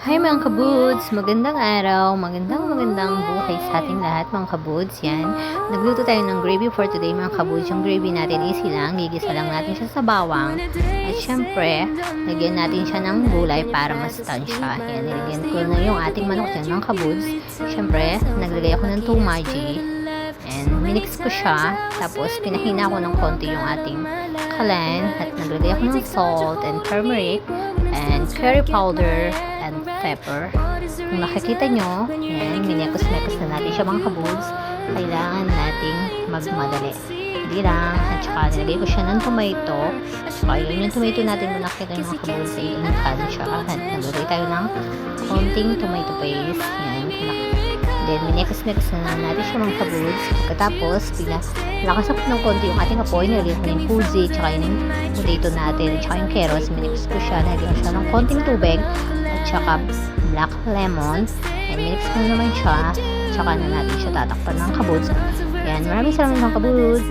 Hi mga kabuds! Magandang araw, magandang buhay sa ating lahat mga kabuds. Yan, nagluto tayo ng gravy for today mga kabuds. Yung gravy natin easy lang, gigisa lang natin siya sa bawang. At syempre, lagyan natin siya ng gulay para mastansya. Yan, nilagyan ko na yung ating manok dyan mga kabuds. Syempre, naglagay ako ng tumaji. And minix ko siya, tapos pinahina ko ng konti yung ating kalan. At naglagay ako ng salt and turmeric and curry powder and pepper. Kung nakikita nyo, yan, minekos-mekos na natin siya mga kabuds. Kailangan nating magmadali. Hindi lang. At saka nilagay ko siya ng tomato. Saka yun yung tomato natin kung nakikita nyo mga kabuds ay inagkan siya. At naglagay tayo ng konting tomato paste. Yan. Then, minekos-mekos na natin siya mga kabuds. Pagkatapos, pinalakas ako ng konti yung ating apoy. Nilagay ko yung kuzi, tsaka yung potato natin, tsaka yung carrots. Minekos ko siya. Nilagay ko siya ng konting tubig. At tsaka black lemon. And minix ko naman siya. Tsaka na natin siya tatakpan ng kabuds. Yan. Maraming salamat mga kabuds.